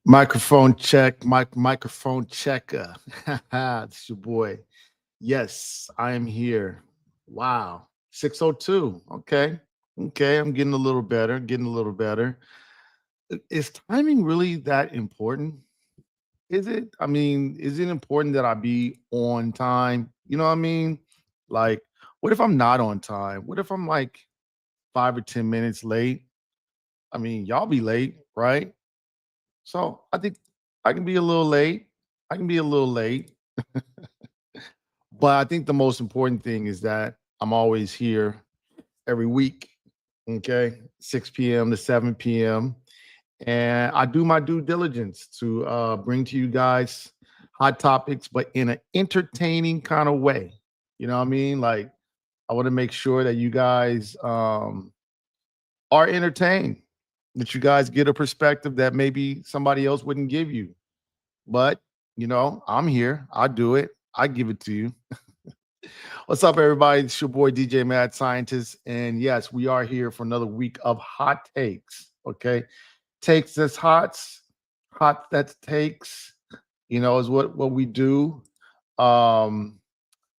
Microphone check, microphone checker. It's your boy. Yes, I am here. Wow. 602. Okay. Okay. I'm getting a little better, getting a little better. Is timing really that important? Is it? I mean, is it important that I be on time? You know what I mean? Like, what if I'm not on time? What if I'm like 5 or 10 minutes late? I mean, y'all be late, right? So I think I can be a little late. I can be a little late, but I think the most important thing is that I'm always here every week. Okay, 6 p.m. to 7 p.m. And I do my due diligence to bring to you guys hot topics, but in an entertaining kind of way. You know what I mean? Like I want to make sure that you guys are entertained, that you guys get a perspective that maybe somebody else wouldn't give you. But, I'm here. I do it. I give it to you. What's up, everybody? It's your boy DJ Mad Scientist. And yes, we are here for another week of hot takes. Okay. Takes that's hot that's takes, is what we do. Um,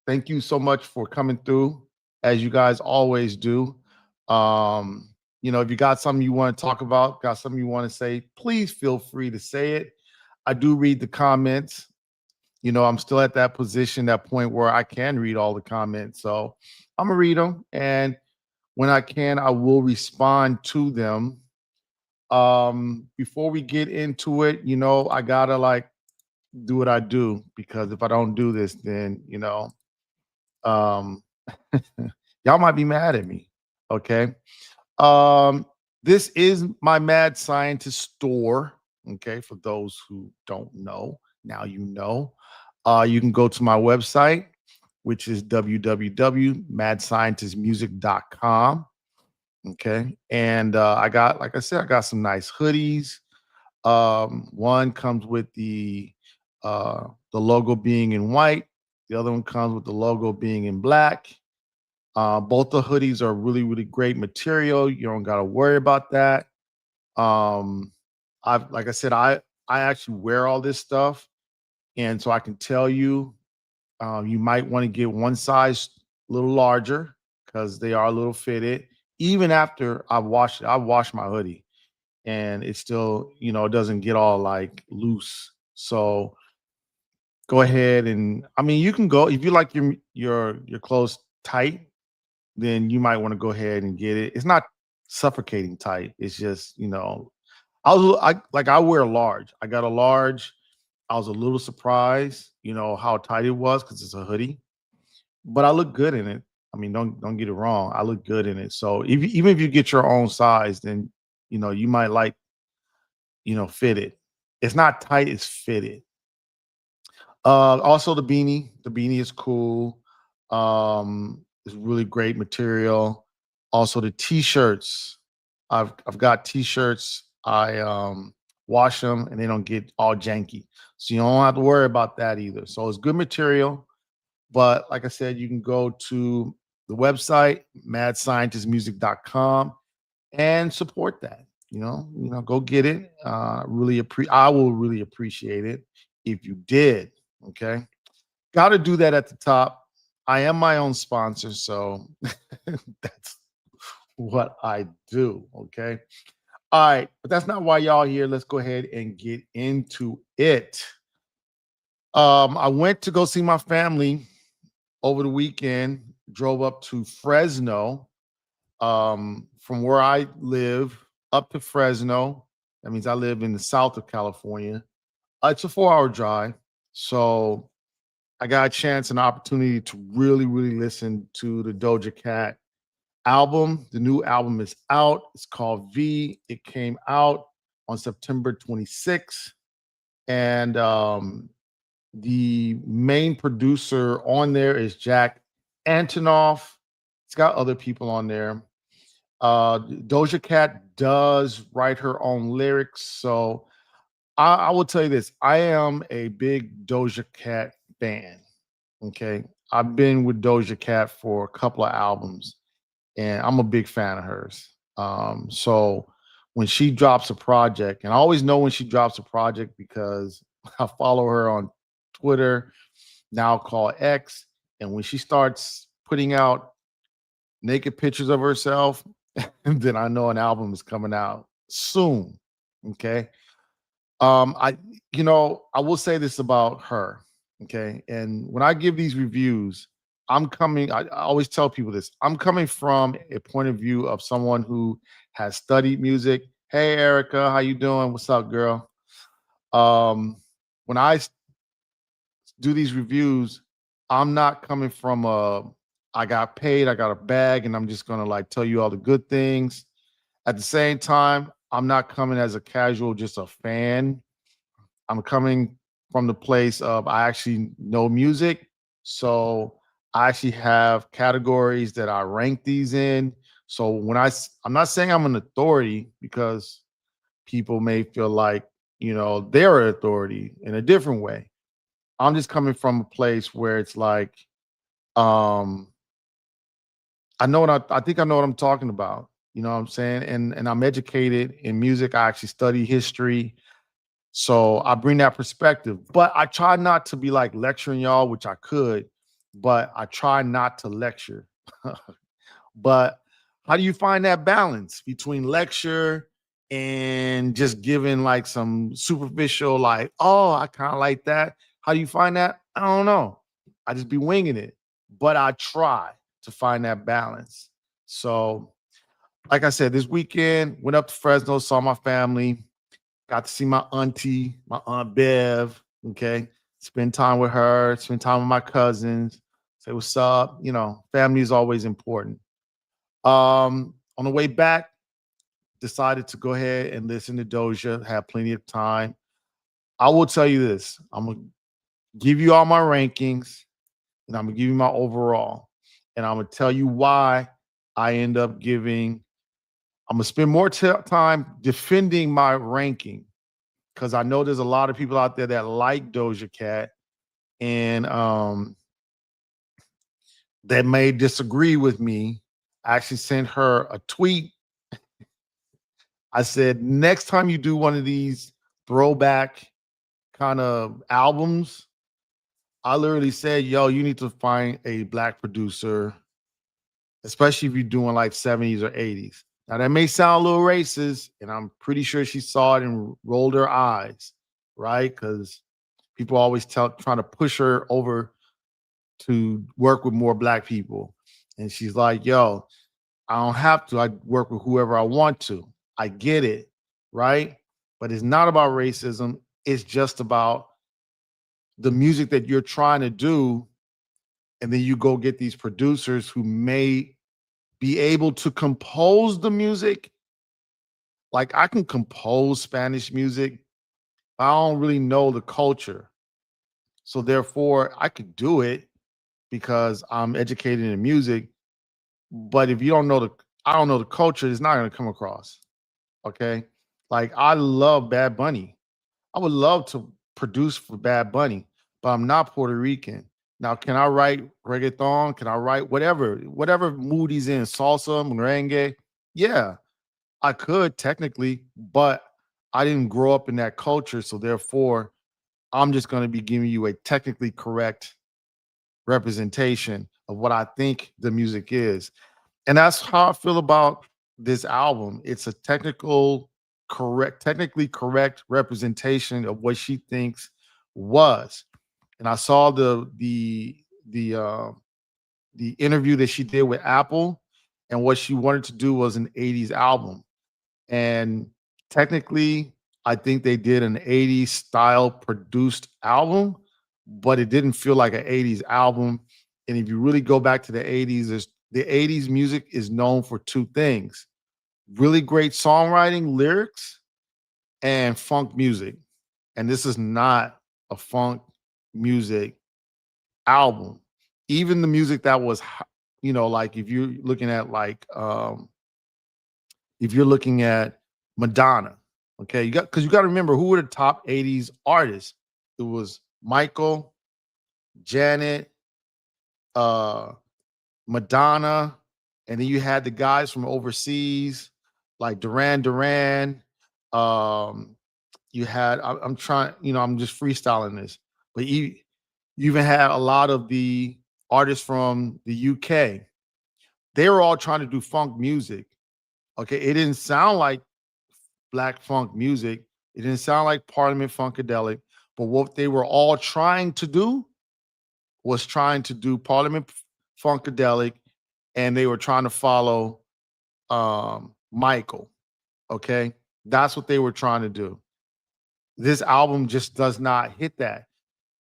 Thank you so much for coming through, as you guys always do. If you got something you want to talk about, got something you want to say, please feel free to say it. I do read the comments. I'm still at that position, that point where I can read all the comments. So I'm gonna read them, and when I can, I will respond to them. Before we get into it, I gotta like do what I do, because if I don't do this, then um, y'all might be mad at me. Okay. Um, this is my Mad Scientist store. Okay, for those who don't know, now you know. You can go to my website, which is www.madscientistmusic.com. Okay, and I got, like I said, I got some nice hoodies. One comes with the logo being in white. The other one comes with the logo being in black. Both the hoodies are really, really great material. You don't got to worry about that. Um, I've like I said, I actually wear all this stuff, and so I can tell you, you might want to get one size a little larger because they are a little fitted. Even after I've washed my hoodie, and it still, it doesn't get all like loose. So go ahead, and I mean, you can go if you like your clothes tight, then you might want to go ahead and get it. It's not suffocating tight. It's just, I wear a large. I got a large. I was a little surprised, how tight it was because it's a hoodie, but I look good in it. I mean, don't get it wrong. I look good in it. So even if you get your own size, then you might like, fitted. It's not tight, it's fitted. Also the beanie. The beanie is cool. It's really great material. Also the t-shirts. I've got t-shirts. I wash them and they don't get all janky. So you don't have to worry about that either. So it's good material. But like I said, you can go to the website, madscientistmusic.com, and support that. Go get it. I will really appreciate it if you did. Okay. Got to do that at the top. I am my own sponsor, so that's what I do. Okay. All right, but that's not why y'all here. Let's go ahead and get into it. I went to go see my family over the weekend. Drove up to Fresno, from where I live up to Fresno. That means I live in the south of California. It's a 4-hour drive, so I got a chance and opportunity to really, really listen to the Doja Cat album. The new album is out. It's called V. It came out on September 26th. And the main producer on there is Jack Antonoff. It's got other people on there. Doja Cat does write her own lyrics. So I will tell you this. I am a big Doja Cat fan. Okay. I've been with Doja Cat for a couple of albums, and I'm a big fan of hers. So when she drops a project, and I always know when she drops a project because I follow her on Twitter, now called X, and when she starts putting out naked pictures of herself, then I know an album is coming out soon. Okay. I I will say this about her. Okay. And when I give these reviews, I always tell people this. I'm coming from a point of view of someone who has studied music. Hey Erica, how you doing? What's up, girl? When do these reviews, I'm not coming from I got paid, I got a bag, and I'm just gonna like tell you all the good things. At the same time, I'm not coming as a casual, just a fan. I'm coming from the place of I actually know music. So I actually have categories that I rank these in. So I'm not saying I'm an authority because people may feel like, they're an authority in a different way. I'm just coming from a place where it's like, um, I think I know what I'm talking about. You know what I'm saying? And I'm educated in music. I actually study history. So I bring that perspective. But I try not to be like lecturing y'all, which I could, but I try not to lecture. But how do you find that balance between lecture and just giving like some superficial, like, oh, I kind of like that? How do you find that? I don't know. I just be winging it, but I try to find that balance. So, like I said, this weekend went up to Fresno, saw my family, got to see my auntie, my aunt Bev. Okay, spend time with her, spend time with my cousins, say what's up. Family is always important. On the way back, decided to go ahead and listen to Doja. Had plenty of time. I will tell you this: I'm gonna give you all my rankings, and I'm gonna give you my overall, and I'm gonna tell you why I end up giving. I'm gonna spend more time defending my ranking because I know there's a lot of people out there that like Doja Cat and that may disagree with me. I actually sent her a tweet. I said, next time you do one of these throwback kind of albums, I literally said, yo, you need to find a black producer, especially if you're doing like 70s or 80s. Now, that may sound a little racist, and I'm pretty sure she saw it and rolled her eyes, right? Because people always trying to push her over to work with more black people. And she's like, yo, I don't have to. I work with whoever I want to. I get it, right? But it's not about racism. It's just about the music that you're trying to do. And then you go get these producers who may be able to compose the music. Like I can compose Spanish music. I don't really know the culture. So therefore, I could do it because I'm educated in music. But if you don't know I don't know the culture, it's not going to come across. Okay. Like I love Bad Bunny. I would love to produce for Bad Bunny, but I'm not Puerto Rican. Now, can I write reggaeton? Can I write whatever mood he's in, salsa, merengue? Yeah, I could technically, but I didn't grow up in that culture. So therefore, I'm just going to be giving you a technically correct representation of what I think the music is. And that's how I feel about this album. It's a technically correct representation of what she thinks was. And I saw the the interview that she did with Apple, and what she wanted to do was an 80s album. And technically, I think they did an 80s style produced album, but it didn't feel like an 80s album. And if you really go back to the 80s, the 80s music is known for two things: really great songwriting, lyrics, and funk music. And this is not a funk music album. Even the music that was, like if you're looking at Madonna, okay, you got to remember who were the top 80s artists. It was Michael, Janet, uh, Madonna, and then you had the guys from overseas. like Duran Duran. Um, you had I'm trying, I'm just freestyling this, but you even had a lot of the artists from the UK. They were all trying to do funk music. Okay, it didn't sound like black funk music. It didn't sound like Parliament Funkadelic, but what they were all trying to do was trying to do Parliament Funkadelic, and they were trying to follow Michael. Okay, that's what they were trying to do. This album just does not hit that.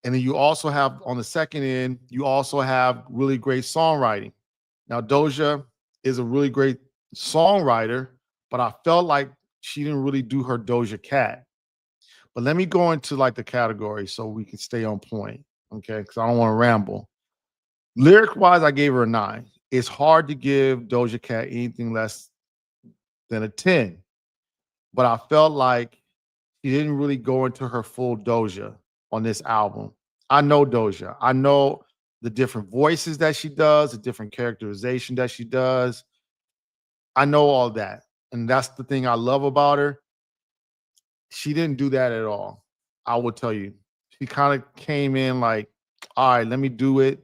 And then you also have on the second end, you also have really great songwriting. Now, Doja is a really great songwriter, but I felt like she didn't really do her Doja Cat. But let me go into like the category so we can stay on point. Okay. Cause I don't want to ramble. Lyric wise, I gave her a 9. It's hard to give Doja Cat anything less than a 10. But I felt like she didn't really go into her full Doja on this album. I know Doja. I know the different voices that she does, the different characterization that she does. I know all that. And that's the thing I love about her. She didn't do that at all. I will tell you. She kind of came in like, all right, let me do it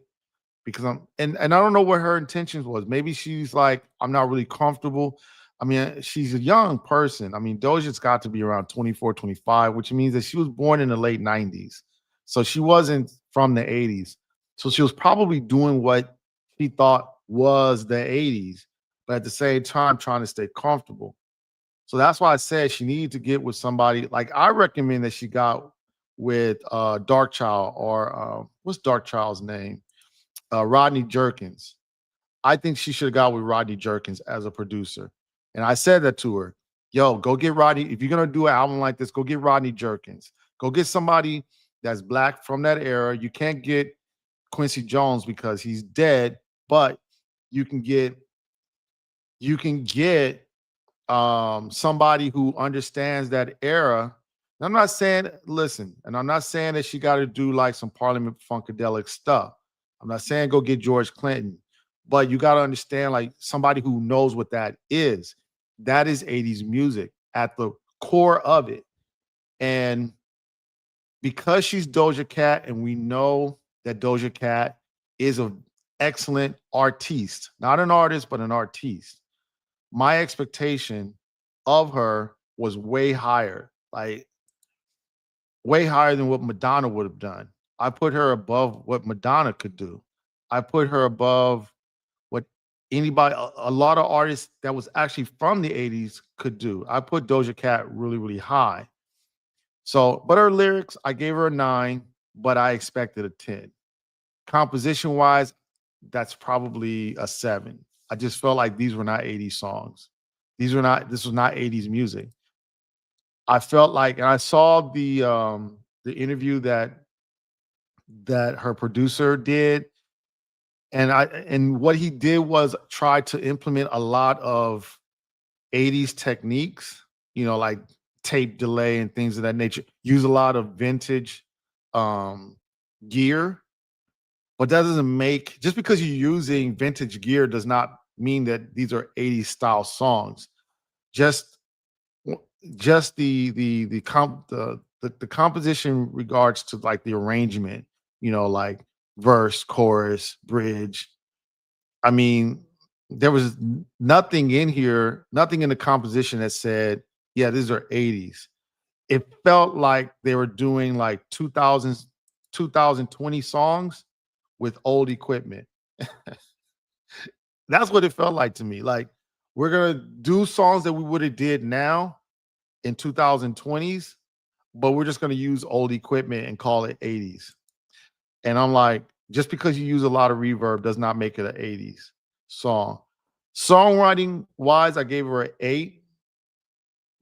because and I don't know what her intentions was. Maybe she's like, I'm not really comfortable. I mean, she's a young person. I mean, Doja's got to be around 24, 25, which means that she was born in the late 90s. So she wasn't from the 80s. So she was probably doing what she thought was the 80s, but at the same time trying to stay comfortable. So that's why I said she needed to get with somebody. Like I recommend that she got with Dark Child or what's Dark Child's name? Rodney Jerkins. I think she should have got with Rodney Jerkins as a producer. And I said that to her. Yo, go get Rodney. If you're gonna do an album like this, go get Rodney Jerkins. Go get somebody that's black from that era. You can't get Quincy Jones because he's dead, but you can get you can get somebody who understands that era. And I'm not saying, listen, and I'm not saying that she got to do like some Parliament Funkadelic stuff. I'm not saying go get George Clinton, but you got to understand like somebody who knows what that is. That is 80s music at the core of it. And because she's Doja Cat, and we know that Doja Cat is an excellent artiste, not an artist, but an artiste. My expectation of her was way higher, like way higher than what Madonna would have done. I put her above what Madonna could do. I put her above what anybody, a lot of artists that was actually from the 80s could do. I put Doja Cat really, really high. So, but her lyrics, I gave her a 9, but I expected a 10. Composition wise, that's probably a 7. I just felt like these were not 80s songs. This was not 80s music. I felt like, and I saw the interview that her producer did, and what he did was try to implement a lot of 80s techniques, like tape delay and things of that nature. Use a lot of vintage um gear, but that doesn't make just because you're using vintage gear does not mean that these are 80s style songs. Just just the composition regards to like the arrangement, like verse, chorus, bridge. I mean, there was nothing in here, nothing in the composition that said, yeah, these are 80s. It felt like they were doing like 2020 songs with old equipment. That's what it felt like to me. Like we're gonna do songs that we would have did now in 2020s, but we're just gonna use old equipment and call it 80s. And I'm like, just because you use a lot of reverb does not make it an 80s song. Songwriting wise, I gave her an 8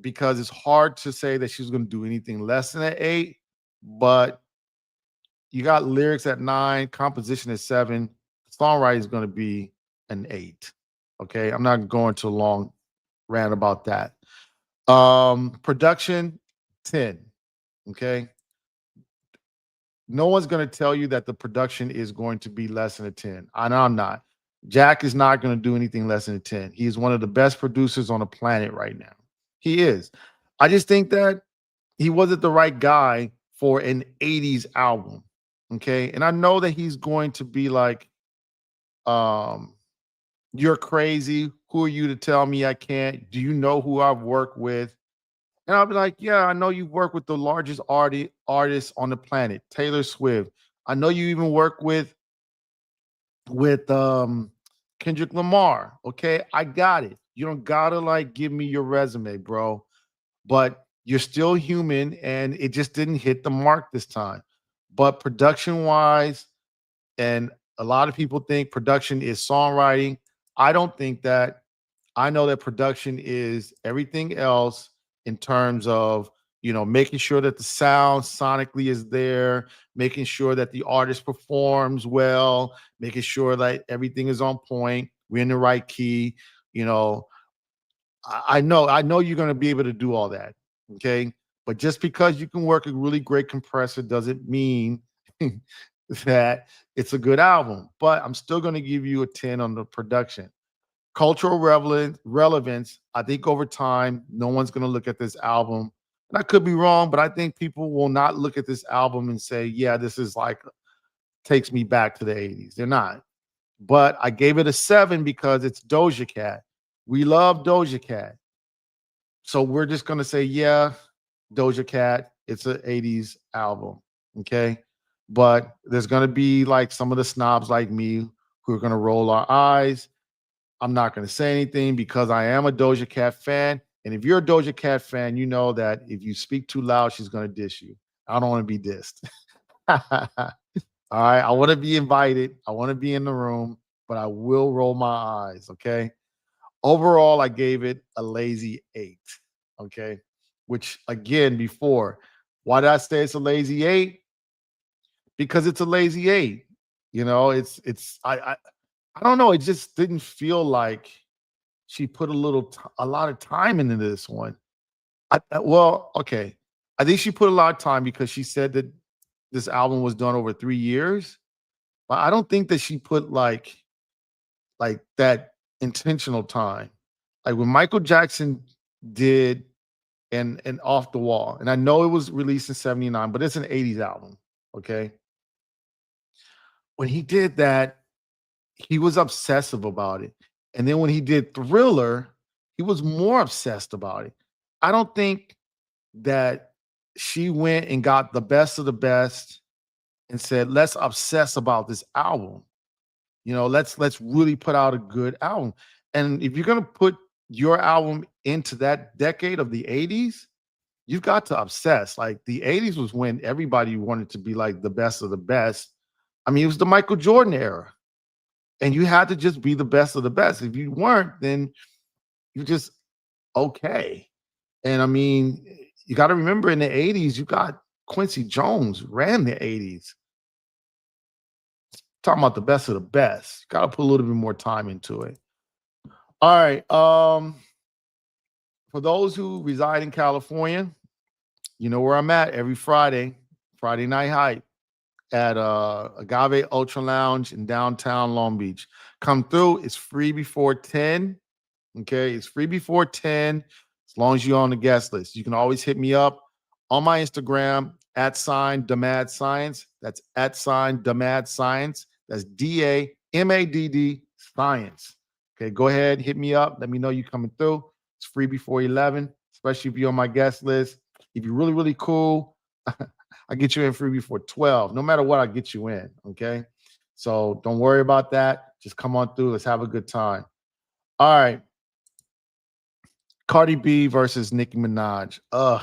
because it's hard to say that she's gonna do anything less than an 8, but you got lyrics at 9, composition at 7, songwriting is gonna be an 8. Okay. I'm not going to a long rant about that. Production 10. Okay. No one's going to tell you that the production is going to be less than a 10. And I'm not. Jack is not going to do anything less than a 10. He is one of the best producers on the planet right now. He is. I just think that he wasn't the right guy for an 80s album. Okay. And I know that he's going to be like, um, you're crazy. Who are you to tell me I can't? Do you know who I've worked with? And I'll be like, yeah, I know you work with the largest artist on the planet, Taylor Swift. I know you even work with Kendrick Lamar. Okay, I got it. You don't gotta like give me your resume, bro. But you're still human, and it just didn't hit the mark this time. But production wise, and a lot of people think production is songwriting. I don't think that. I know that production is everything else in terms of, making sure that the sound sonically is there, making sure that the artist performs well, making sure that everything is on point, we're in the right key. You know, I know you're going to be able to do all that. Okay. But just because you can work a really great compressor doesn't mean that it's a good album. But I'm still going to give you a 10 on the production. Cultural relevance, I think over time, no one's going to look at this album. And I could be wrong, but I think people will not look at this album and say, yeah, this is like takes me back to the 80s. They're not. But I gave it a 7 because it's Doja Cat. We love Doja Cat. So we're just going to say, yeah, Doja Cat, it's an 80s album. Okay. But there's going to be like some of the snobs like me who are going to roll our eyes. I'm not going to say anything because I am a Doja Cat fan. And if you're a Doja Cat fan, you know that if you speak too loud, she's going to diss you. I don't want to be dissed. All right. I want to be invited. I want to be in the room, but I will roll my eyes. Okay. Overall, I gave it a lazy 8. Okay. Which again, before, why did I say it's a lazy 8? Because it's a lazy 8. I don't know. It just didn't feel like she put a lot of time into this one. Well, okay. I think she put a lot of time because she said that this album was done over 3 years. But I don't think that she put like that intentional time. Like when Michael Jackson did and Off the Wall, and I know it was released in 79, but it's an 80s album. Okay. When he did that, he was obsessive about it. And then when he did Thriller, he was more obsessed about it. I don't think that she went and got the best of the best and said, "Let's obsess about this album. Let's really put out a good album." And if you're gonna put your album into that decade of the 80s, you've got to obsess. Like the 80s was when everybody wanted to be like the best of the best. I mean, it was the Michael Jordan era. And you had to just be the best of the best. If you weren't, then you just okay. And I mean, you got to remember in the 80s, you got Quincy Jones ran the 80s. Talking about the best of the best. Got to put a little bit more time into it. All right. For those who reside in California, you know where I'm at every Friday night hype at Agave Ultra Lounge in downtown Long Beach. Come through. It's free before 10. Okay. It's free before 10 as long as you're on the guest list. You can always hit me up on my Instagram at sign Damad Science. That's at sign Damad Science. That's DAMADD Science. Okay. Go ahead, hit me up. Let me know you coming through. It's free before 11, especially if you're on my guest list. If you're really, really cool, I get you in free before 12. No matter what, I get you in. Okay. So don't worry about that. Just come on through. Let's have a good time. All right. Cardi B versus Nicki Minaj. Ugh.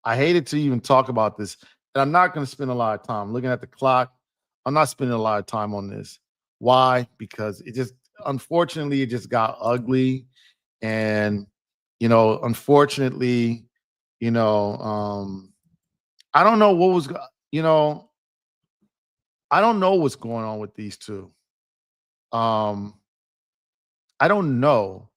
I hated to even talk about this. And I'm not going to spend a lot of time looking at the clock. I'm not spending a lot of time on this. Why? Because unfortunately, it just got ugly. And, unfortunately, you know, I don't know what was, you know, I don't know what's going on with these two. Um, I don't know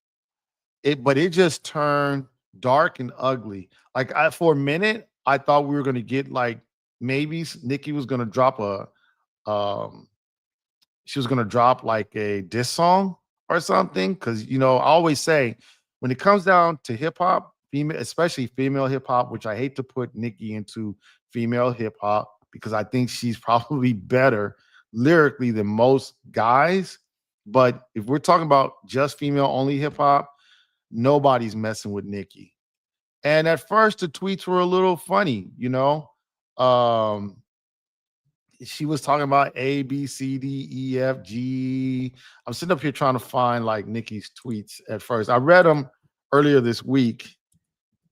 it, but it just turned dark and ugly. Like for a minute, I thought we were gonna get like maybe Nicki was gonna drop um she was gonna drop like a diss song or something. Cause I always say when it comes down to hip hop, female, especially female hip hop, which I hate to put Nicki into female hip hop because I think she's probably better lyrically than most guys. But if we're talking about just female only hip hop, nobody's messing with Nicki. And at first, the tweets were a little funny. Um, she was talking about A, B, C, D, E, F, G. I'm sitting up here trying to find like Nicki's tweets at first. I read them earlier this week.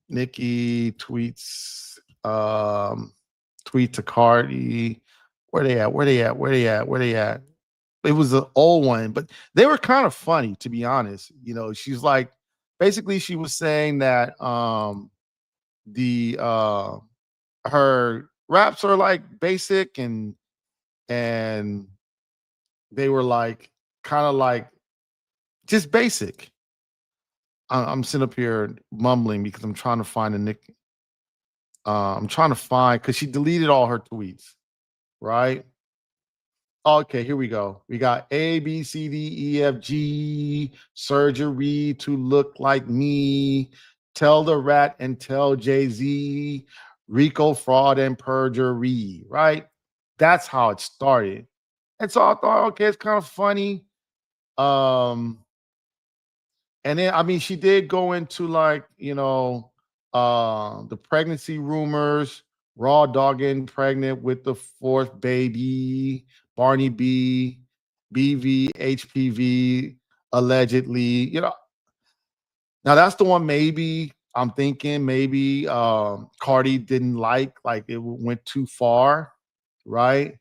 Nicki tweets, tweet to Cardi. Where they at? Where they at? Where they at? Where they at? It was an old one, but they were kind of funny, to be honest. She's like, basically, she was saying that the her raps are like basic and they were like kind of like just basic. I'm sitting up here mumbling because I'm trying to find a nick. I'm trying to find because she deleted all her tweets, right? Okay, here we go. We got A, B, C, D, E, F, G, surgery to look like me, tell the rat and tell Jay-Z, Rico fraud and perjury, right? That's how it started. And so I thought, okay, it's kind of funny. Um, and then I mean, she did go into like, the pregnancy rumors, raw dogging pregnant with the fourth baby, Barney B, BV, HPV, allegedly. Now that's the one maybe I'm thinking maybe Cardi didn't like it went too far, right?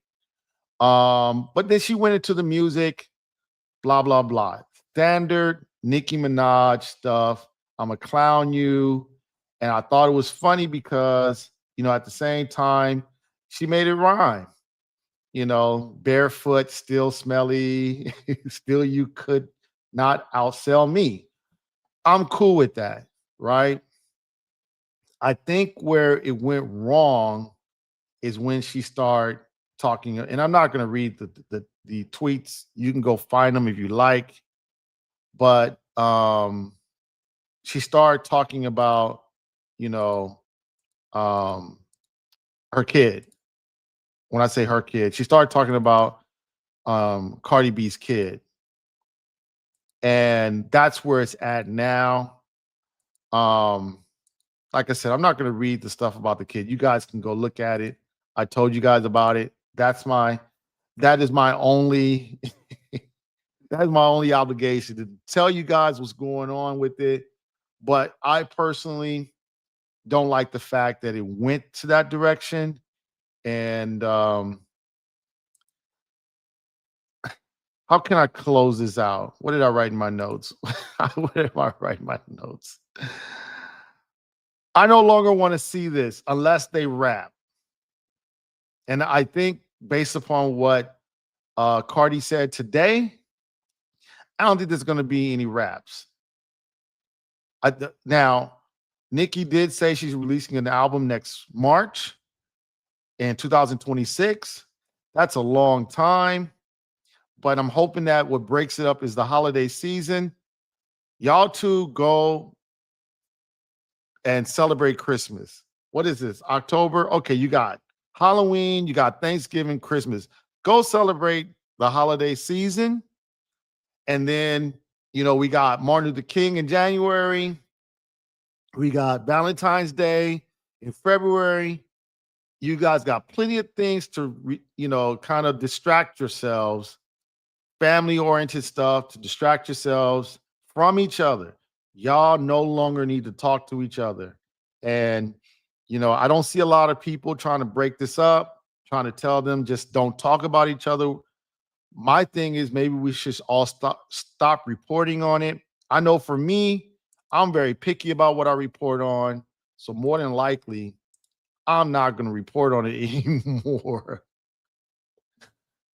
But then she went into the music, blah, blah, blah. Standard Nicki Minaj stuff. I'm a clown you. And I thought it was funny because, at the same time, she made it rhyme. Barefoot, still smelly, still you could not outsell me. I'm cool with that, right? I think where it went wrong is when she started talking, and I'm not going to read the tweets. You can go find them if you like, but she started talking about, you know, um, her kid. When I say her kid, she started talking about Cardi B's kid, and that's where it's at now. Um, like I said, I'm not going to read the stuff about the kid. You guys can go look at it. I told you guys about it. That is my only that is my only obligation to tell you guys what's going on with it. But I personally don't like the fact that it went to that direction. And how can I close this out? What did I write in my notes? What did I write in my notes? I no longer want to see this unless they rap. And I think based upon what Cardi said today, I don't think there's going to be any raps. Now, Nicki did say she's releasing an album next March in 2026. That's a long time, but I'm hoping that what breaks it up is the holiday season. Y'all two go and celebrate Christmas. What is this? October? Okay, you got Halloween, you got Thanksgiving, Christmas. Go celebrate the holiday season. And then, we got Martin Luther King in January. We got Valentine's Day in February. You guys got plenty of things to, kind of distract yourselves, family-oriented stuff to distract yourselves from each other. Y'all no longer need to talk to each other. And, I don't see a lot of people trying to break this up, trying to tell them just don't talk about each other. My thing is maybe we should all stop reporting on it. I know for me, I'm very picky about what I report on. So more than likely, I'm not going to report on it anymore.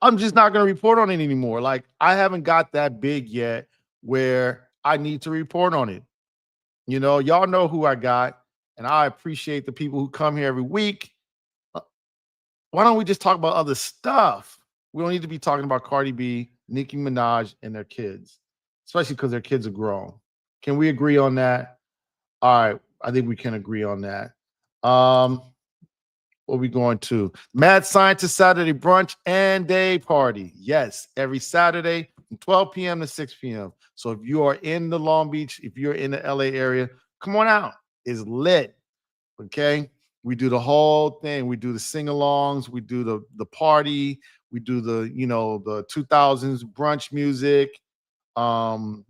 I'm just not going to report on it anymore. Like I haven't got that big yet where I need to report on it. Y'all know who I got, and I appreciate the people who come here every week. Why don't we just talk about other stuff? We don't need to be talking about Cardi B Nicki Minaj and their kids, especially because their kids are grown. Can we agree on that? All right, I think we can agree on that. Um, what we going to? Mad Scientist Saturday brunch and day party. Yes, every Saturday from 12 p.m. to 6 p.m. So if you are in the Long Beach, if you're in the LA area, come on out. It's lit. Okay. We do the whole thing. We do the sing-alongs, we do the party, we do the 2000s brunch music. Um,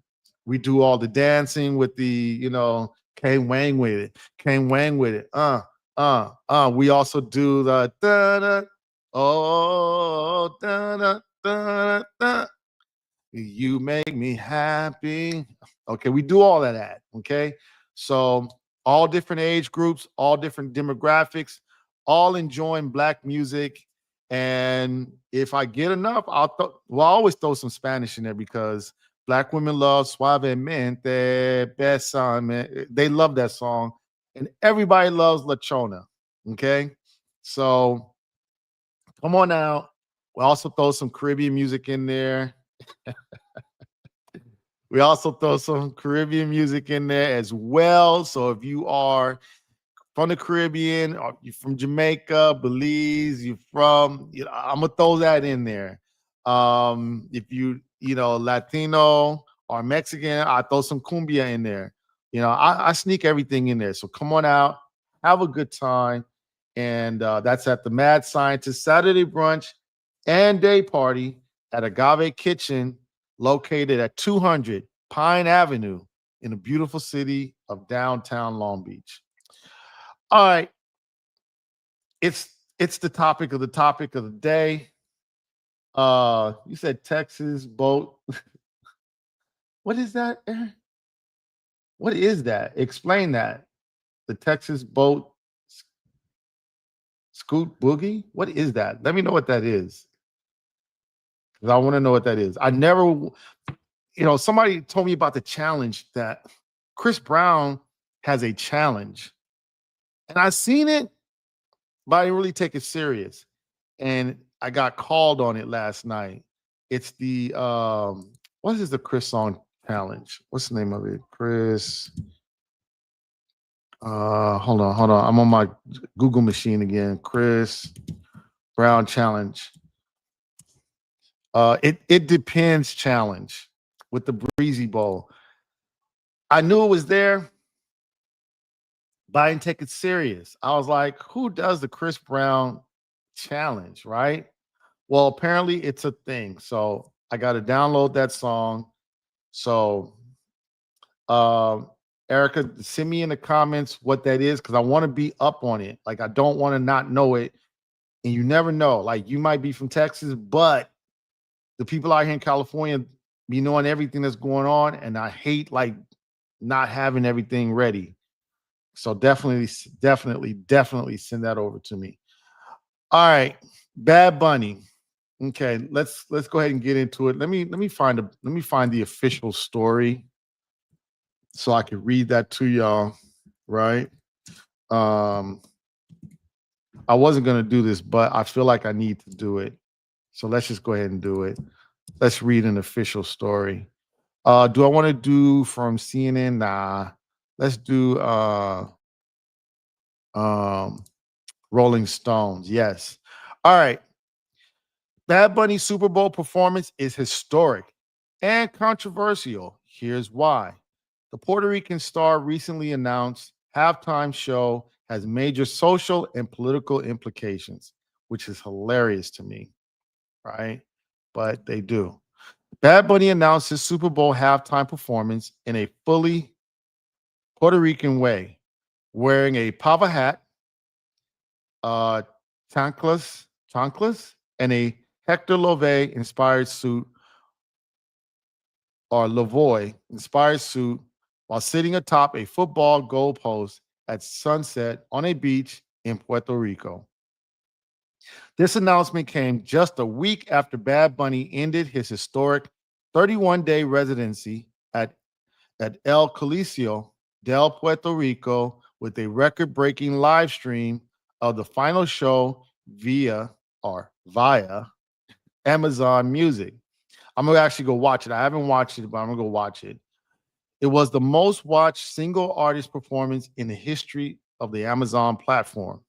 we do all the dancing with Kane Wang with it. Kane Wang with it. We also do the da da oh da da da da. You make me happy. Okay, we do all of that. Okay, so all different age groups, all different demographics, all enjoying black music. And if I get enough, I always throw some Spanish in there because black women love Suavemente, Besame. They love that song, and everybody loves La Chona. Okay, so come on out. We also throw some Caribbean music in there. We also throw some Caribbean music in there as well. So if you are from the Caribbean, or you're from Jamaica, Belize, I'm gonna throw that in there. If Latino or Mexican, I throw some cumbia in there. I sneak everything in there. So come on out, have a good time, and that's at the Mad Scientist Saturday brunch and day party at Agave Kitchen, located at 200 Pine Avenue in the beautiful city of downtown Long Beach. All right, it's the topic of the day. You said Texas boat. What is that, Aaron? What is that? Explain that. The Texas boat scoot boogie. What is that? Let me know what that is. Because I want to know what that is. I never, somebody told me about the challenge that Chris Brown has a challenge, and I seen it, but I didn't really take it serious. And I got called on it last night. It's the what is the Chris song challenge? What's the name of it? Chris. Hold on. I'm on my Google machine again. Chris Brown challenge. It depends challenge with the Breezy Bowl. I knew it was there, but I didn't take it serious. I was like, who does the Chris Brown challenge, right? Well, apparently it's a thing. So I got to download that song. So, Erica, send me in the comments what that is because I want to be up on it. Like, I don't want to not know it. And you never know. Like, you might be from Texas, but the people out here in California be knowing everything that's going on. And I hate like not having everything ready. So definitely send that over to me. All right, Bad Bunny. Okay, let's go ahead and get into it. Let me find the official story so I can read that to y'all, right? I wasn't gonna do this, but I feel like I need to do it. So let's just go ahead and do it. Let's read an official story. Do I want to do from CNN? Nah. Let's do um Rolling Stones. Yes. All right. Bad Bunny's Super Bowl performance is historic and controversial. Here's why. The Puerto Rican star recently announced halftime show has major social and political implications, which is hilarious to me, right? But they do. Bad Bunny announced his Super Bowl halftime performance in a fully Puerto Rican way, wearing a pava hat, uh, chanclas, and a Hector Love inspired suit or Lavoy inspired suit while sitting atop a football goalpost at sunset on a beach in Puerto Rico. This announcement came just a week after Bad Bunny ended his historic 31-day residency at El Coliseo del Puerto Rico with a record-breaking live stream of the final show via Amazon Music. I'm gonna actually go watch it. I haven't watched it, but I'm gonna go watch it. It was the most watched single artist performance in the history of the Amazon platform.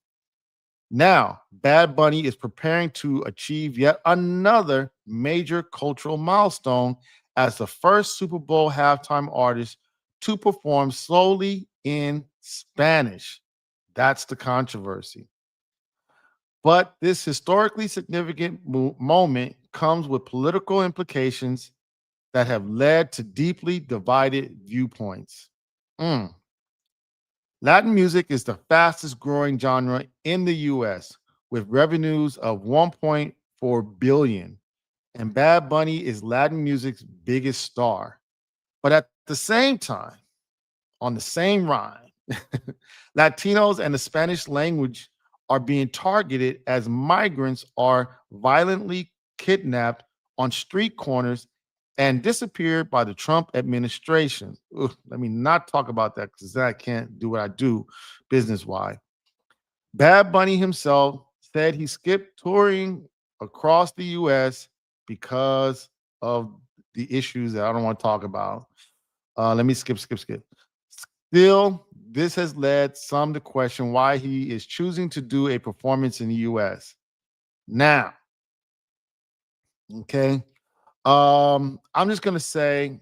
Now, Bad Bunny is preparing to achieve yet another major cultural milestone as the first Super Bowl halftime artist to perform solely in Spanish. That's the controversy. But this historically significant moment comes with political implications that have led to deeply divided viewpoints. Mm. Latin music is the fastest growing genre in the US with revenues of 1.4 billion, and Bad Bunny is Latin music's biggest star. But at the same time, on the same rhyme, Latinos and the Spanish language are being targeted as migrants are violently kidnapped on street corners and disappeared by the Trump administration. Ugh, let me not talk about that because I can't do what I do business wise. Bad Bunny himself said he skipped touring across the US because of the issues that I don't want to talk about. Let me skip. Still, this has led some to question why he is choosing to do a performance in the US. Now, okay. I'm just gonna say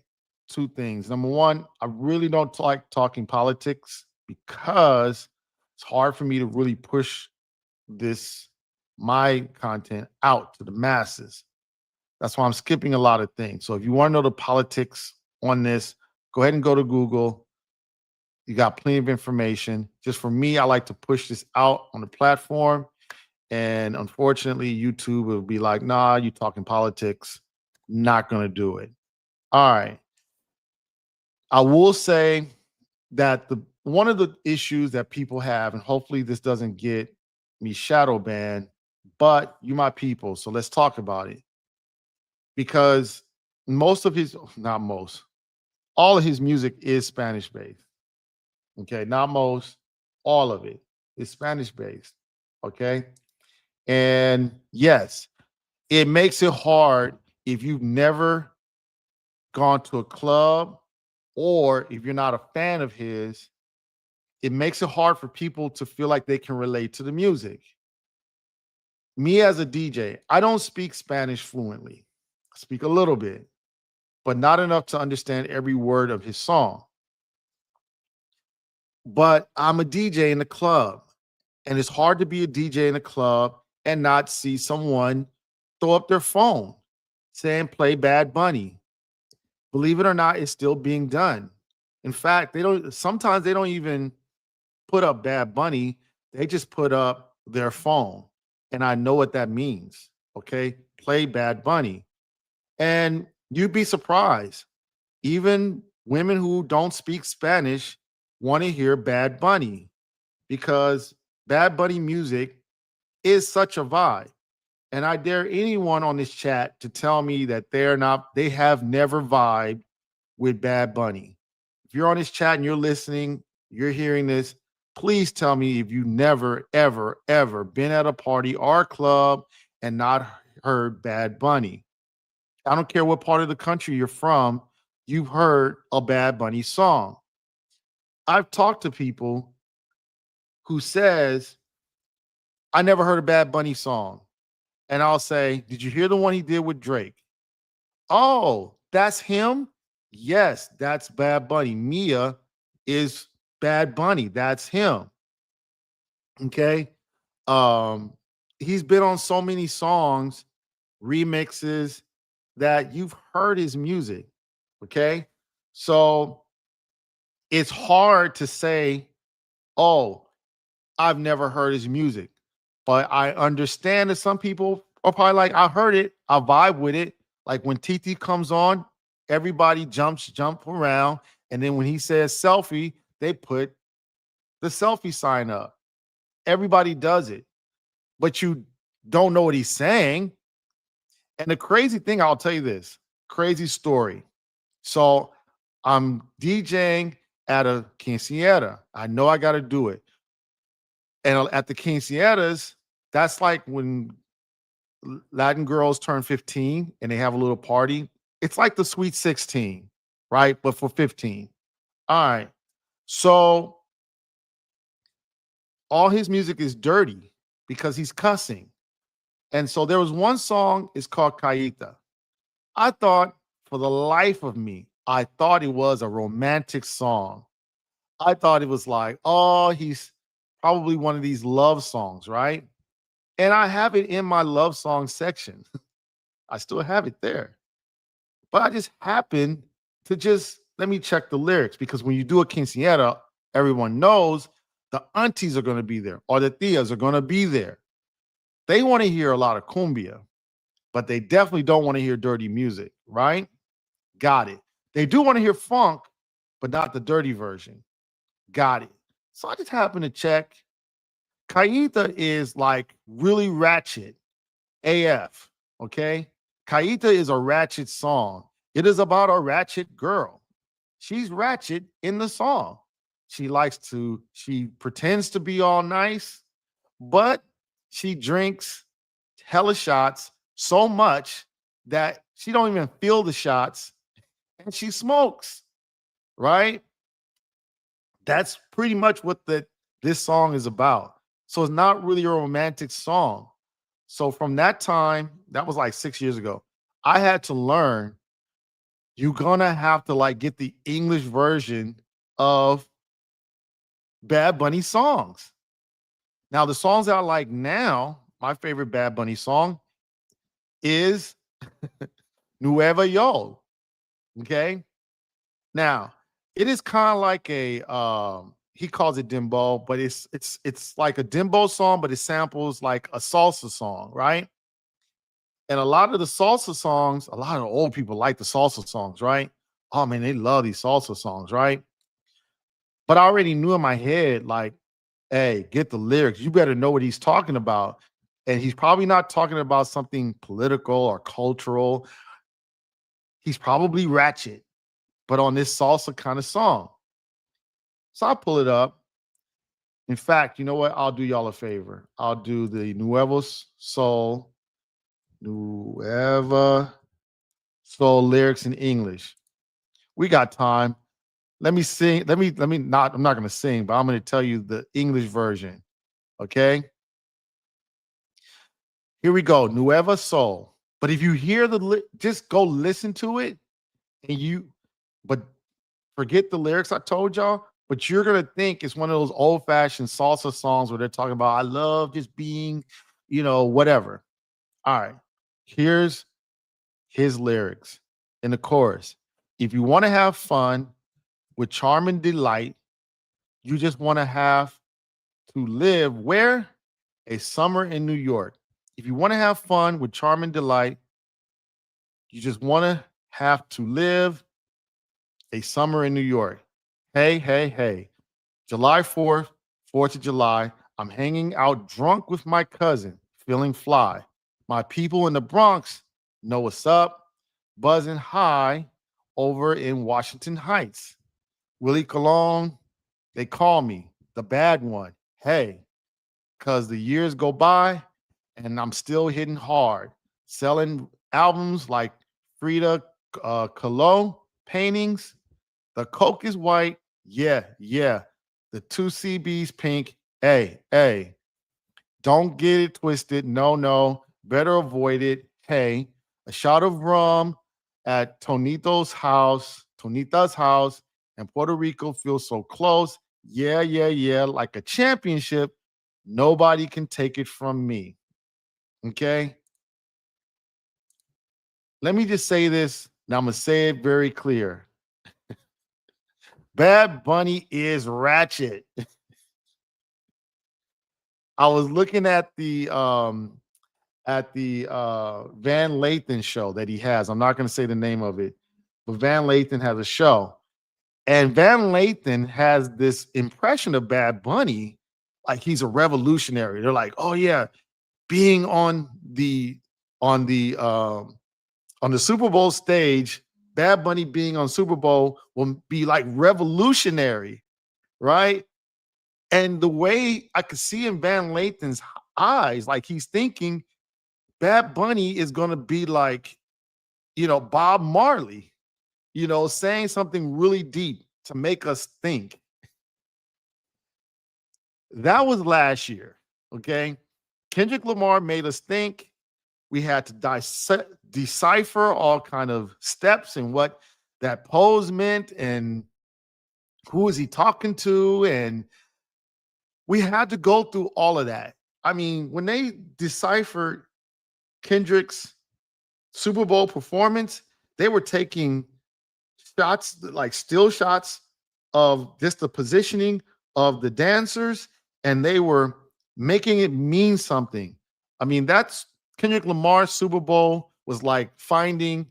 two things. Number one, I really don't like talking politics because it's hard for me to really push this my content out to the masses. That's why I'm skipping a lot of things. So if you want to know the politics on this, go ahead and go to Google. You got plenty of information. Just for me, I like to push this out on the platform. And unfortunately, YouTube will be like, nah, you talking politics. Not going to do it. All right. I will say that the one of the issues that people have, and hopefully this doesn't get me shadow banned, but you my people. So let's talk about it. Because most of his, not most, all of his music is Spanish based. Okay. Not most, all of it is Spanish based. Okay. And yes, it makes it hard if you've never gone to a club or if you're not a fan of his, it makes it hard for people to feel like they can relate to the music. Me as a DJ, I don't speak Spanish fluently. I speak a little bit, but not enough to understand every word of his song. But I'm a DJ in the club, and it's hard to be a DJ in a club and not see someone throw up their phone saying play Bad Bunny. Believe it or not, it's still being done. In fact, sometimes they don't even put up Bad Bunny, they just put up their phone. And I know what that means. Okay. Play Bad Bunny. And you'd be surprised. Even women who don't speak Spanish want to hear Bad Bunny because Bad Bunny music is such a vibe. And I dare anyone on this chat to tell me that they have never vibed with Bad Bunny. If you're on this chat and you're listening, you're hearing this, please tell me if you never, ever, ever been at a party or a club and not heard Bad Bunny. I don't care what part of the country you're from, you've heard a Bad Bunny song. I've talked to people who says, I never heard a Bad Bunny song. And I'll say, did you hear the one he did with Drake? Oh, that's him? Yes, that's Bad Bunny. Mia is Bad Bunny. That's him. Okay. Um, he's been on so many songs, remixes that you've heard his music. Okay. So it's hard to say, oh, I've never heard his music. But I understand that some people are probably like, I heard it, I vibe with it. Like when TT comes on, everybody jump around. And then when he says selfie, they put the selfie sign up. Everybody does it, but you don't know what he's saying. And the crazy thing, I'll tell you this crazy story. So I'm DJing at a quinceañera. I know I got to do it. And at the quinceañeras, that's like when Latin girls turn 15 and they have a little party It's like the Sweet 16, right? But for 15. All right. So all his music is dirty because he's cussing. And so there was one song, it's called Caíta. I thought for the life of me, I thought it was a romantic song. I thought it was like, oh, he's probably one of these love songs, right? And I have it in my love song section. I still have it there. But I just happened to just let me check the lyrics because when you do a quinceañera, everyone knows the aunties are going to be there or the tias are going to be there. They want to hear a lot of cumbia, but they definitely don't want to hear dirty music, right? Got it. They do want to hear funk, but not the dirty version. Got it. So I just happened to check. Caíta is like really ratchet AF. Okay. Caíta is a ratchet song. It is about a ratchet girl. She's ratchet in the song. She pretends to be all nice, but she drinks hella shots so much that she don't even feel the shots and she smokes, right? That's pretty much what this song is about. So it's not really a romantic song. So from that time, that was like 6 years ago, I had to learn you're gonna have to like get the English version of Bad Bunny songs. Now, the songs that I like now, my favorite Bad Bunny song is Nueva Yo. Okay. Now, it is kind of like a he calls it dembow, but it's like a dembow song, but it samples like a salsa song, right? And a lot of the salsa songs, a lot of old people like the salsa songs, right? Oh man, they love these salsa songs, right? But I already knew in my head, like, hey, get the lyrics. You better know what he's talking about. And he's probably not talking about something political or cultural. He's probably ratchet, but on this salsa kind of song. So I'll pull it up. In fact, you know what? I'll do y'all a favor. I'll do the Nueva Soul lyrics in English. We got time. Let me sing. Let me not, I'm not gonna sing, but I'm gonna tell you the English version. Okay. Here we go. Nueva Soul. But if you hear just go listen to it and but forget the lyrics I told y'all, but you're gonna think it's one of those old-fashioned salsa songs where they're talking about I love just being, whatever. All right. Here's his lyrics in the chorus. If you want to have fun with charm and delight, you just want to have to live where? A summer in New York. If you want to have fun with charm and delight, you just want to have to live a summer in New York. Hey, hey, hey. July 4th, 4th of July, I'm hanging out drunk with my cousin, feeling fly. My people in the Bronx know what's up, buzzing high over in Washington Heights. Willie Colon, they call me the bad one. Hey, because the years go by and I'm still hitting hard, selling albums like Frida Kahlo paintings. The Coke is white. Yeah, yeah. The two CB's pink. Hey, hey, don't get it twisted. No, no. Better avoid it. Hey, a shot of rum at Tonita's house, and Puerto Rico feels so close. Yeah, yeah, yeah. Like a championship. Nobody can take it from me. Okay. Let me just say this. Now I'm going to say it very clear. Bad Bunny is ratchet. I was looking at the Van Lathan show that he has. I'm not going to say the name of it, but Van Lathan has a show. And Van Lathan has this impression of Bad Bunny like he's a revolutionary. They're like, "Oh yeah, being on the on the Super Bowl stage, Bad Bunny being on Super Bowl will be like revolutionary, right?" And the way I could see in Van Lathan's eyes, like he's thinking Bad Bunny is gonna be like Bob Marley, saying something really deep to make us think. That was last year. Okay. Kendrick Lamar made us think. We had to decipher all kind of steps and what that pose meant and who is he talking to, and we had to go through all of that. I mean, when they deciphered Kendrick's Super Bowl performance, they were taking shots, like still shots of just the positioning of the dancers, and they were making it mean something. I mean, that's Kendrick Lamar's Super Bowl was like finding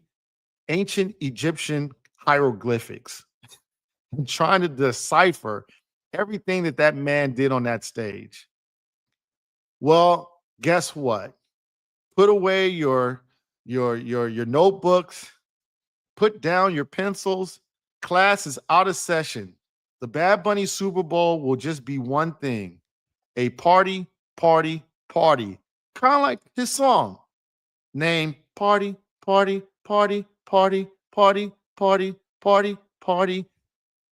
ancient Egyptian hieroglyphics and trying to decipher everything that man did on that stage. Well, guess what? Put away your notebooks, put down your pencils. Class is out of session. The Bad Bunny Super Bowl will just be one thing: a party, party, party. Kind of like his song name: Party, Party, Party, Party, Party, Party, Party, Party.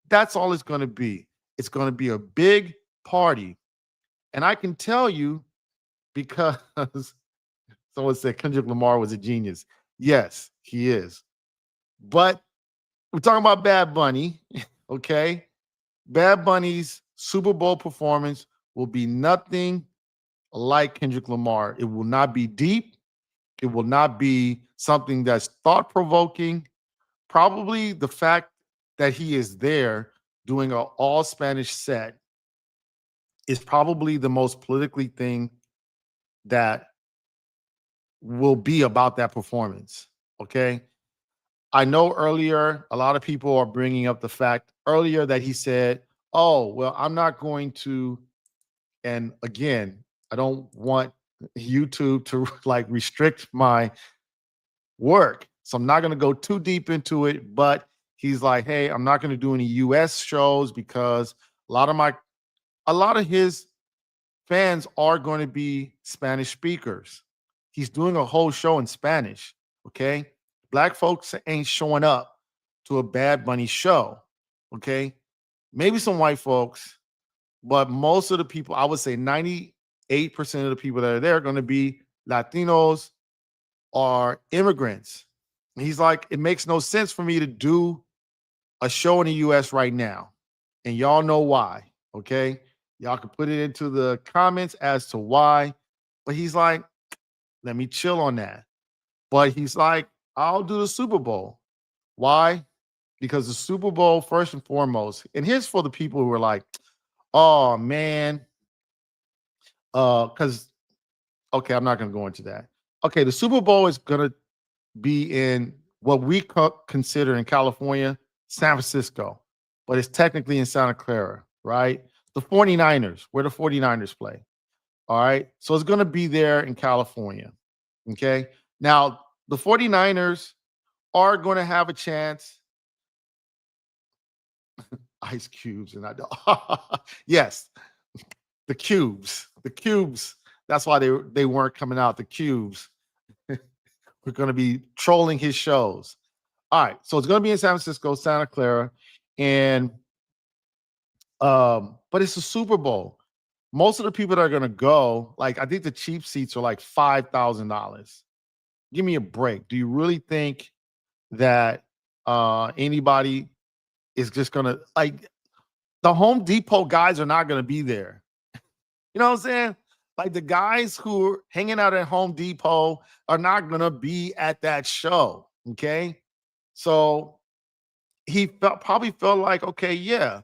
That's all it's going to be. It's going to be a big party. And I can tell you, because someone said Kendrick Lamar was a genius. Yes, he is. But we're talking about Bad Bunny, okay? Bad Bunny's Super Bowl performance will be nothing like Kendrick Lamar. It will not be deep. It will not be something that's thought provoking. Probably the fact that he is there doing an all Spanish set is probably the most politically thing that will be about that performance. Okay. I know earlier, a lot of people are bringing up the fact earlier that he said, oh, well, I'm not going to. And again, I don't want YouTube to like restrict my work. So I'm not going to go too deep into it, but he's like, hey, I'm not going to do any US shows because a lot of his fans are going to be Spanish speakers. He's doing a whole show in Spanish. Okay. Black folks ain't showing up to a Bad Bunny show. Okay. Maybe some white folks, but most of the people, I would say 98% of the people that are there are going to be Latinos or immigrants. And he's like, it makes no sense for me to do a show in the US right now. And y'all know why. Okay. Y'all can put it into the comments as to why. But he's like, let me chill on that. But he's like, I'll do the Super Bowl. Why? Because the Super Bowl, first and foremost, and here's for the people who are like, oh man, because okay, I'm not gonna go into that. Okay, the Super Bowl is gonna be in what we consider in California, San Francisco, but it's technically in Santa Clara, right? The 49ers, where the 49ers play. All right. So it's going to be there in California. Okay. Now, the 49ers are going to have a chance. Ice cubes. And I don't. Yes. The cubes. The cubes. That's why they weren't coming out. The cubes. We're going to be trolling his shows. All right. So it's going to be in San Francisco, Santa Clara. And but it's a Super Bowl. Most of the people that are going to go, like I think the cheap seats are like $5,000. Give me a break. Do you really think that anybody is just going to, like, the Home Depot guys are not going to be there? You know what I'm saying? Like the guys who are hanging out at Home Depot are not going to be at that show. Okay. So he probably felt like, okay, yeah,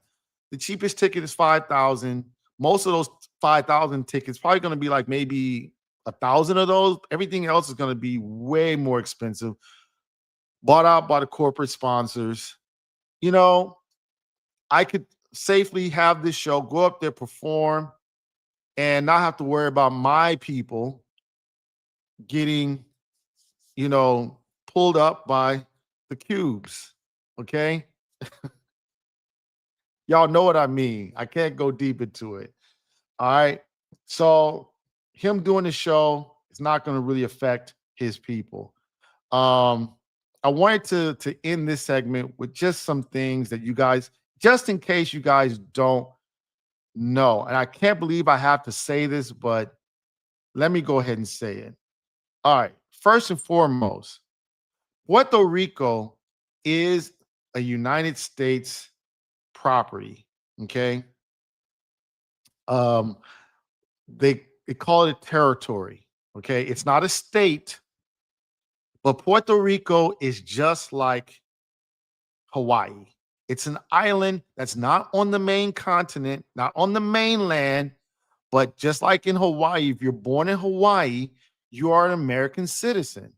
the cheapest ticket is 5,000. Most of those 5,000 tickets probably going to be like maybe 1,000 of those. Everything else is going to be way more expensive, bought out by the corporate sponsors. You know, I could safely have this show, go up there, perform, and not have to worry about my people getting, pulled up by the cubes. Okay. Y'all know what I mean. I can't go deep into it. All right. So him doing the show is not going to really affect his people. I wanted to end this segment with just some things that you guys, just in case you guys don't know. And I can't believe I have to say this, but let me go ahead and say it. All right. First and foremost, Puerto Rico is a United States property. Okay. Um, they call it territory. Okay. It's not a state, but Puerto Rico is just like Hawaii. It's an island that's not on the main continent, not on the mainland, but just like in Hawaii, if you're born in Hawaii, you are an American citizen.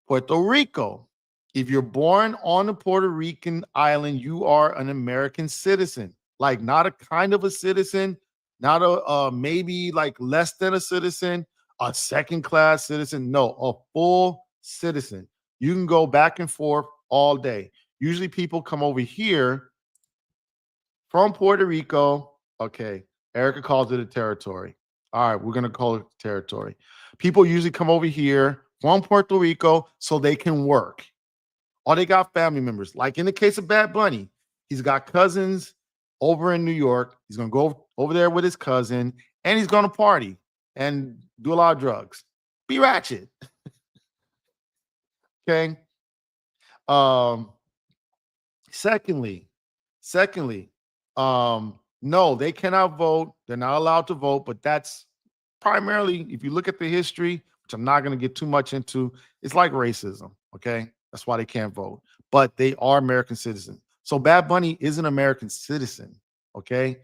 Puerto Rico, if you're born on a Puerto Rican island, you are an American citizen. Like not a kind of a citizen, not a maybe like less than a citizen, a second class citizen. No, a full citizen. You can go back and forth all day. Usually people come over here from Puerto Rico. Okay, Erica calls it a territory. All right, we're gonna call it territory. People usually come over here from Puerto Rico so they can work. Or they got family members. Like in the case of Bad Bunny, he's got cousins over in New York. He's gonna go over there with his cousin, and he's gonna party and do a lot of drugs. Be ratchet. Okay. Um, secondly, secondly, no, they cannot vote. They're not allowed to vote, but that's primarily, if you look at the history, which I'm not going to get too much into, it's like racism. Okay. That's why they can't vote, but they are American citizens. So Bad Bunny is an American citizen. Okay.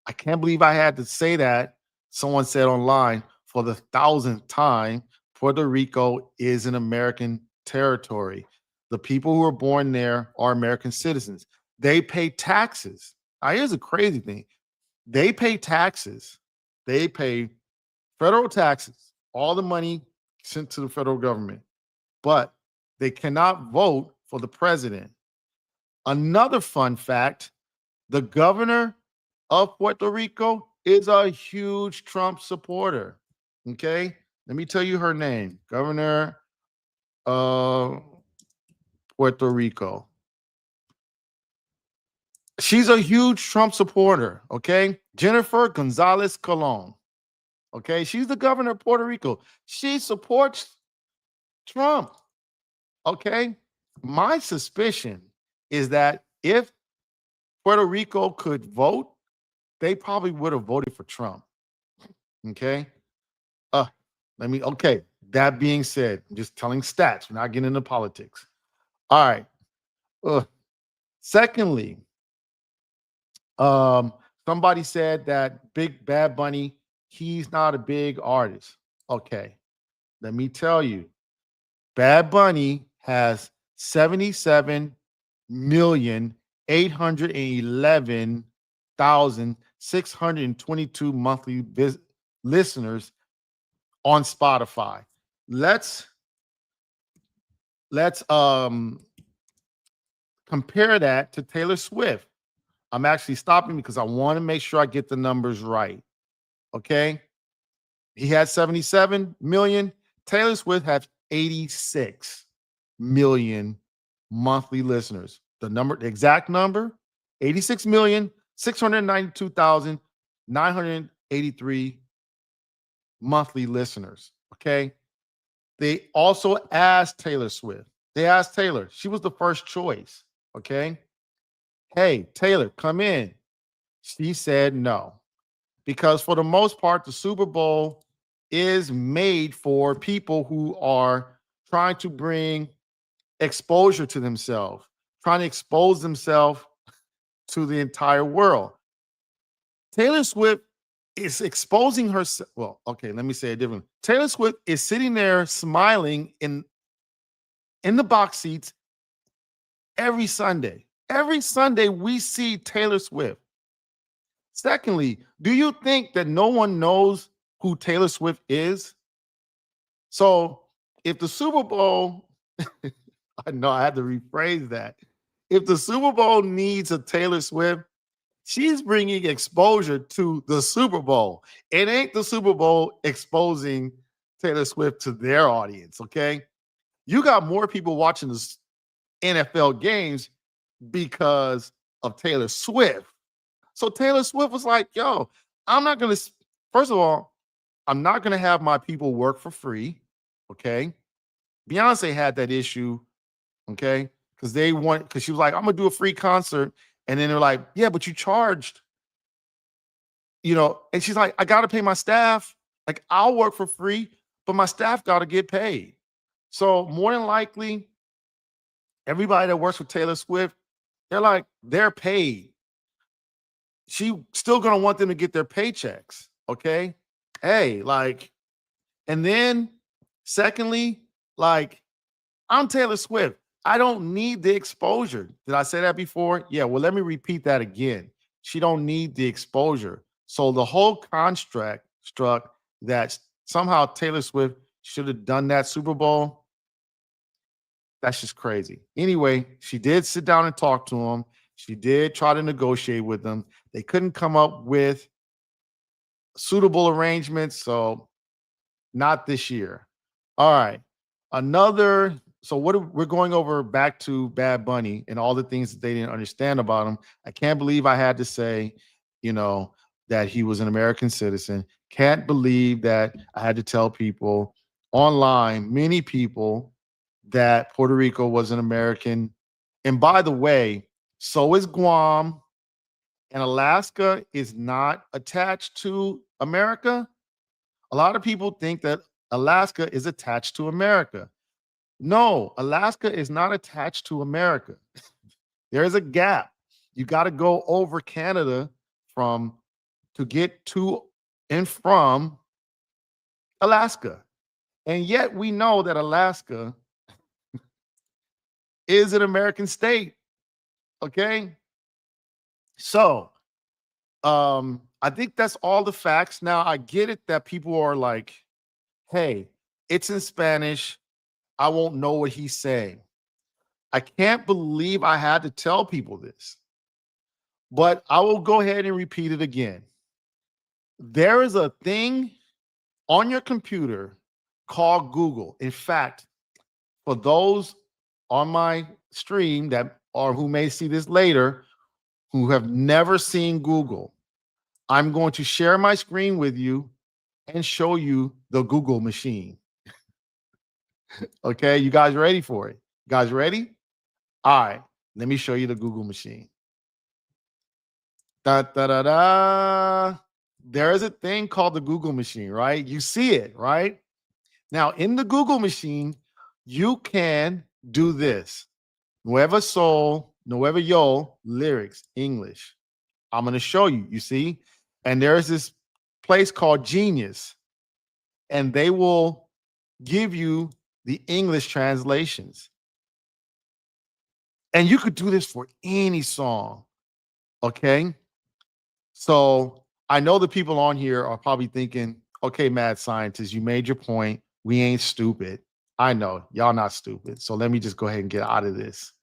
I can't believe I had to say that. Someone said online for the 1,000th time, Puerto Rico is an American territory. The people who are born there are American citizens. They pay taxes. Now, here's a crazy thing. They pay taxes. They pay federal taxes, all the money sent to the federal government, but they cannot vote for the president. Another fun fact, the governor of Puerto Rico is a huge Trump supporter. Okay? Let me tell you her name. Governor of Puerto Rico. She's a huge Trump supporter. Okay? Jennifer Gonzalez Colon. Okay? She's the governor of Puerto Rico. She supports Trump. Okay? My suspicion is that if Puerto Rico could vote, they probably would have voted for Trump. Okay. Uh, okay. That being said, I'm just telling stats. We're not getting into politics. All right. Secondly, somebody said that Big Bad Bunny, he's not a big artist. Okay. Let me tell you, Bad Bunny has 77,811,622 monthly listeners on Spotify. Let's compare that to Taylor Swift. I'm actually stopping because I want to make sure I get the numbers right. Okay? He had 77 million. Taylor Swift has 86 million monthly listeners. The exact number, 86,692,983 monthly listeners. Okay. They also asked Taylor Swift. They asked Taylor. She was the first choice. Okay. Hey, Taylor, come in. She said no. Because for the most part, the Super Bowl is made for people who are trying to bring exposure to themselves, trying to expose themselves to the entire world. Taylor Swift is exposing herself. Well, okay, let me say it differently. Taylor Swift is sitting there smiling in the box seats every Sunday. Every Sunday we see Taylor Swift. Secondly, do you think that no one knows who Taylor Swift is? So if the Super Bowl, I know I had to rephrase that. If the Super Bowl needs a Taylor Swift, she's bringing exposure to the Super Bowl. It ain't the Super Bowl exposing Taylor Swift to their audience, okay? You got more people watching NFL games because of Taylor Swift. So Taylor Swift was like, yo, I'm not going to, first of all, I'm not going to have my people work for free. Okay. Beyonce had that issue. Okay. Because she was like, I'm going to do a free concert. And then they're like, yeah, but you charged, and she's like, I got to pay my staff. Like, I'll work for free, but my staff got to get paid. So more than likely, everybody that works with Taylor Swift, they're paid. She still gonna want them to get their paychecks. Okay. Hey, and then secondly, I'm Taylor Swift. I don't need the exposure. Did I say that before? Yeah. Well, let me repeat that again. She don't need the exposure. So the whole construct struck that somehow Taylor Swift should have done that Super Bowl. That's just crazy. Anyway, she did sit down and talk to him. She did try to negotiate with them. They couldn't come up with suitable arrangements, so not this year. All right. We're going over back to Bad Bunny and all the things that they didn't understand about him. I can't believe I had to say, that he was an American citizen. Can't believe that I had to tell people online, many people, that Puerto Rico was an American. And by the way, so is Guam, and Alaska is not attached to America. A lot of people think that Alaska is attached to America. No, Alaska is not attached to America. There is a gap. You got to go over Canada to get to and from Alaska. And yet we know that Alaska is an American state. Okay. So I think that's all the facts. Now I get it that people are like, hey, it's in Spanish. I won't know what he's saying. I can't believe I had to tell people this, but I will go ahead and repeat it again. There is a thing on your computer called Google. In fact, for those on my stream who may see this later, who have never seen Google, I'm going to share my screen with you and show you the Google machine. Okay, you guys ready for it? You guys ready? All right, let me show you the Google machine. Da, da, da, da. There is a thing called the Google machine, right? You see it, right? Now, in the Google machine, you can do this. Nueva Soul, Nueva Yo, lyrics, English. I'm going to show you, you see? And there's this place called Genius, and they will give you the English translations. And you could do this for any song, okay? So I know the people on here are probably thinking, okay, mad scientist, you made your point. We ain't stupid. I know, y'all not stupid. So let me just go ahead and get out of this.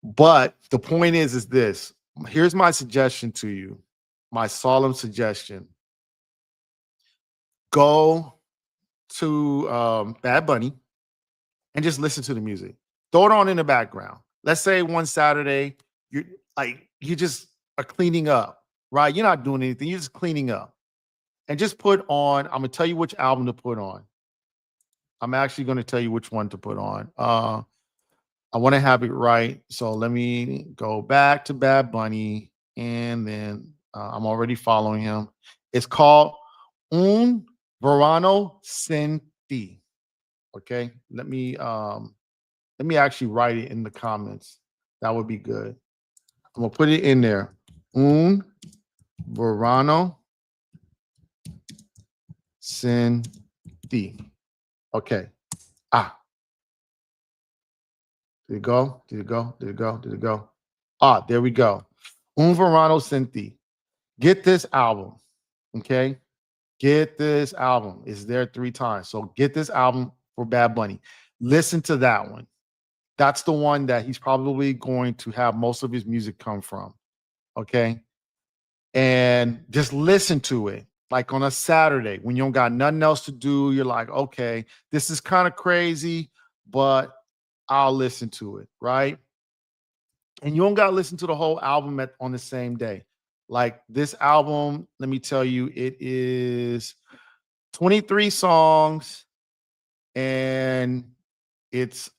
But the point is this. Here's my suggestion to you, my solemn suggestion. Go to Bad Bunny and just listen to the music. Throw it on in the background. Let's say one Saturday, you just are cleaning up, right? You're not doing anything. You're just cleaning up. And just put on, I'm going to tell you which album to put on. I'm actually going to tell you which one to put on. I want to have it right. So let me go back to Bad Bunny, and then I'm already following him. It's called Un Verano Sin Ti. Okay. Let me actually write it in the comments. That would be good. I'm gonna put it in there. Un Verano Sin Ti. Okay. Did it go? Did it go? Did it go? Did it go? There we go. Un Verano Sin Ti. Get this album. Okay. Get this album. It's there 3 times. So get this album for Bad Bunny. Listen to that one. That's the one that he's probably going to have most of his music come from. Okay. And just listen to it. Like on a Saturday when you don't got nothing else to do. You're like, okay, this is kind of crazy, but I'll listen to it, right? And you don't gotta listen to the whole album on the same day. Like this album, let me tell you, it is 23 songs, and it's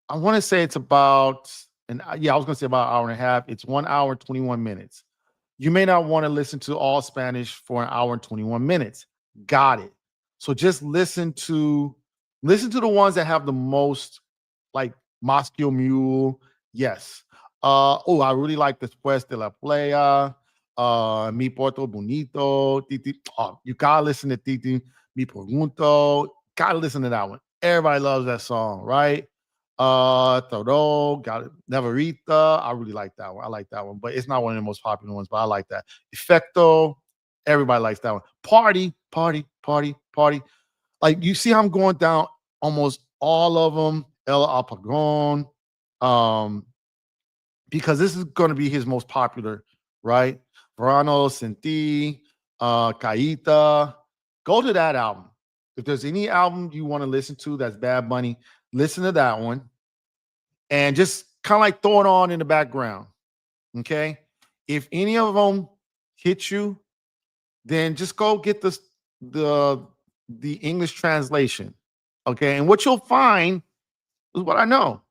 I want to say it's about I was gonna say about an hour and a half. It's 1 hour, 21 minutes. You may not want to listen to all Spanish for an hour and 21 minutes. Got it. So just listen to the ones that have the most, like Moscow Mule. Yes. I really like Después de la Playa. Mi Porto Bonito. Titi. Oh, you gotta listen to Titi. Mi Pregunto. Gotta listen to that one. Everybody loves that song, right? Todo, got it. Neverita. I really like that one. I like that one, but it's not one of the most popular ones, but I like that. Effecto. Everybody likes that one. Party, party, party, party. Like you see, I'm going down almost all of them. El Apagón, um, because this is going to be his most popular, right? Verano Senti, Caíta. Go to that album. If there's any album you want to listen to that's Bad Bunny, listen to that one and just kind of like throw it on in the background. Okay. If any of them hit you, then just go get the English translation. Okay. And what you'll find is what I know.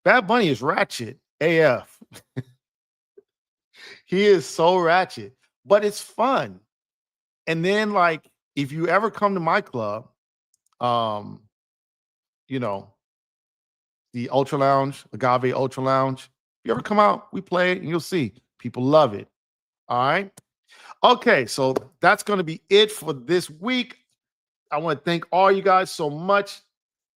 Bad Bunny is ratchet AF. He is so ratchet, but it's fun. And then, like, if you ever come to my club, um, you know, the Ultra Lounge, Agave Ultra Lounge, if you ever come out, we play it and you'll see people love it. All right. Okay. So that's going to be it for this week. I want to thank all you guys so much.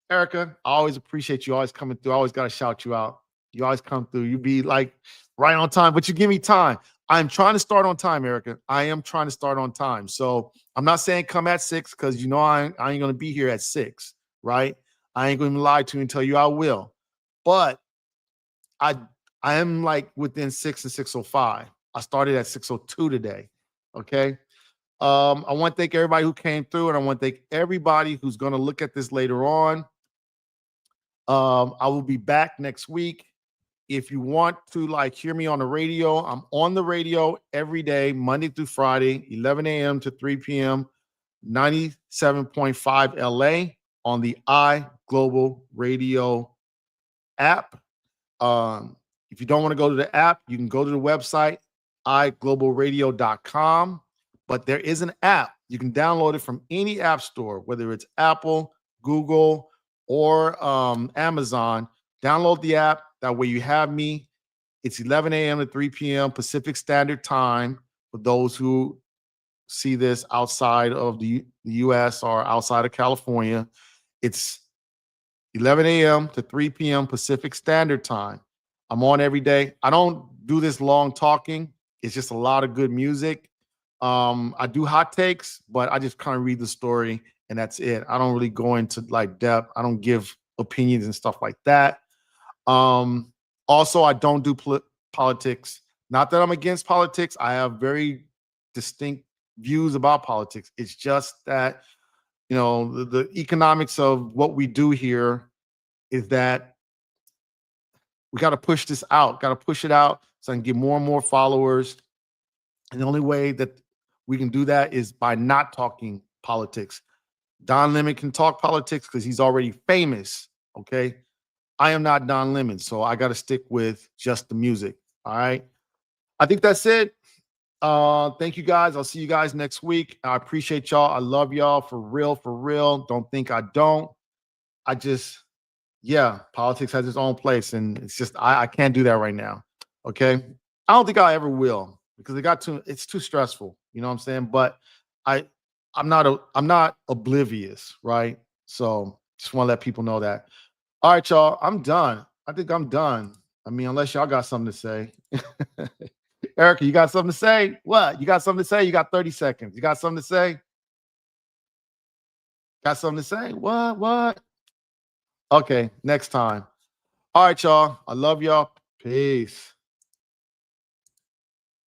Erica, I always appreciate you always coming through. I always got to shout you out. You always come through. You be like right on time, but you give me time. I'm trying to start on time, Erica. I am trying to start on time. So I'm not saying come at 6 because you know I ain't going to be here at 6, right? I ain't going to lie to you and tell you I will. But I am like within 6 and 6:05. I started at 6:02 today. Okay. I want to thank everybody who came through, and I want to thank everybody who's going to look at this later on. I will be back next week. If you want to like hear me on the radio, I'm on the radio every day, Monday through Friday, 11 a.m. to 3 p.m., 97.5 LA on the iGlobal Radio app. If you don't want to go to the app, you can go to the website, iglobalradio.com. But there is an app. You can download it from any app store, whether it's Apple, Google, or Amazon. Download the app. That way you have me. It's 11 a.m. to 3 p.m. Pacific Standard Time for those who see this outside of the U.S. or outside of California. It's 11 a.m. to 3 p.m. Pacific Standard Time. I'm on every day. I don't do this long talking. It's just a lot of good music. I do hot takes, but I just kind of read the story and that's it. I don't really go into like depth. I don't give opinions and stuff like that. Also, I don't do politics. Not that I'm against politics. I have very distinct views about politics. It's just that, the economics of what we do here is that we got to push this out, got to push it out so I can get more and more followers. And the only way that we can do that is by not talking politics. Don Lemon can talk politics because he's already famous. Okay. I am not Don Lemon, so I got to stick with just the music. All right. I think that's it. Thank you guys. I'll see you guys next week. I appreciate y'all. I love y'all for real, for real. Don't think I don't. Politics has its own place, and it's just I can't do that right now. Okay. I don't think I ever will because it's too stressful. You know what I'm saying? But I'm not oblivious, right? So just want to let people know that. All right, y'all. I'm done. I think I'm done. I mean, unless y'all got something to say. Erica, you got something to say? What? You got something to say? You got 30 seconds. You got something to say? Got something to say? What? Okay, next time. All right, y'all. I love y'all. Peace.